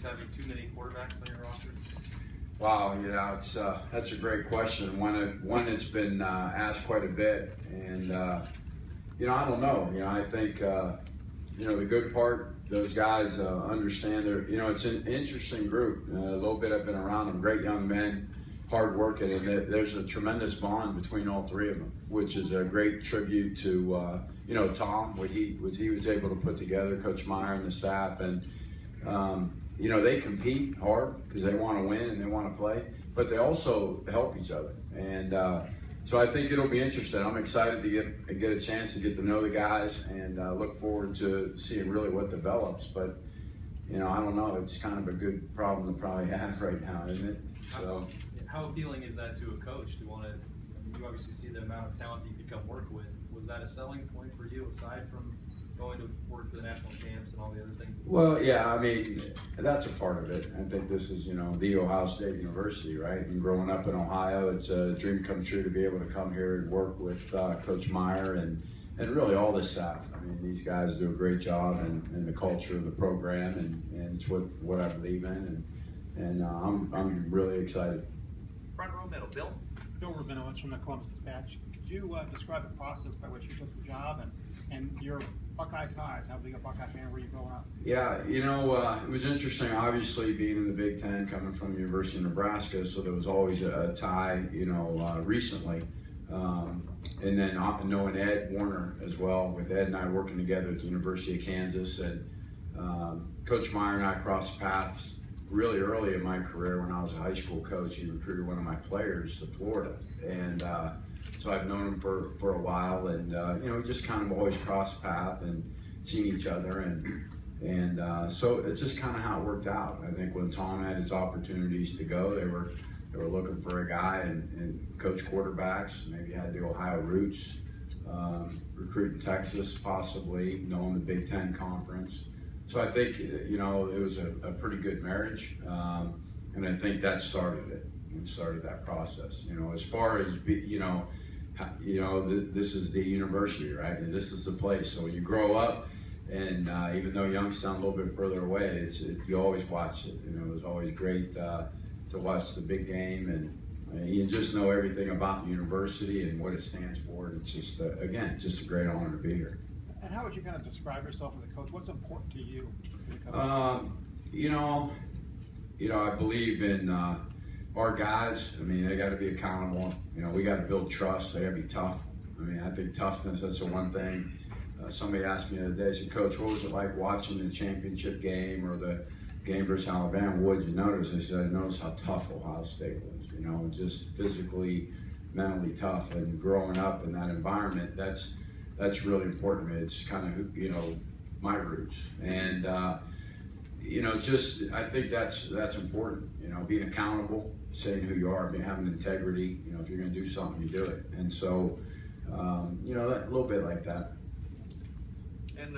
difficulties having too many quarterbacks on your roster? Wow, it's that's a great question. One that's been asked quite a bit, and I don't know. I think the good part, those guys understand. It's an interesting group. A little bit I've been around them. Great young men, hard working, and there's a tremendous bond between all three of them, which is a great tribute to Tom, what he was able to put together, Coach Meyer and the staff, and they compete hard because they want to win and they want to play, but they also help each other, and so I think it'll be interesting. I'm excited to get a chance to get to know the guys and look forward to seeing really what develops. But I don't know. It's kind of a good problem to probably have right now, isn't it? So. How appealing is that to a coach to want to? You obviously see the amount of talent that you could come work with. Was that a selling point for you aside from going to work for the national champs and all the other things? Well, yeah, that's a part of it. I think this is, the Ohio State University, right? And growing up in Ohio, it's a dream come true to be able to come here and work with Coach Meyer and really all the staff. These guys do a great job in the culture of the program, and it's what I believe in, and I'm really excited. Front row middle, Bill. Bill Rabinowitz from the Columbus Dispatch. Could you describe the process by which you took the job and your Buckeye ties? How big a Buckeye fan were you growing up? Yeah, it was interesting, obviously, being in the Big Ten, coming from the University of Nebraska, so there was always a tie, recently. And then knowing Ed Warner as well, with Ed and I working together at the University of Kansas, and Coach Meyer and I crossed paths really early in my career when I was a high school coach. He recruited one of my players to Florida, and so I've known him for a while, and we just kind of always crossed paths and seen each other, and so it's just kind of how it worked out. I think when Tom had his opportunities to go, they were looking for a guy and coach quarterbacks. Maybe had the Ohio roots, recruit in Texas possibly, knowing the Big Ten Conference. So I think, it was a pretty good marriage, and I think that started it and started that process. As far as, this is the university, right? And this is the place. So when you grow up, and even though Youngstown a little bit further away, you always watch it. It was always great to watch the big game, and you just know everything about the university and what it stands for. It's just, again, just a great honor to be here. And how would you kind of describe yourself as a coach? What's important to you as a coach? I believe in our guys. They got to be accountable. We got to build trust. They got to be tough. I think toughness, that's the one thing. Somebody asked me the other day, said, Coach, what was it like watching the championship game or the game versus Alabama? What did you notice? I said, I noticed how tough Ohio State was, just physically, mentally tough. And growing up in that environment, that's really important to me. It's kind of, my roots. And, I think that's important, being accountable, saying who you are, having integrity. If you're going to do something, you do it. And so, a little bit like that. And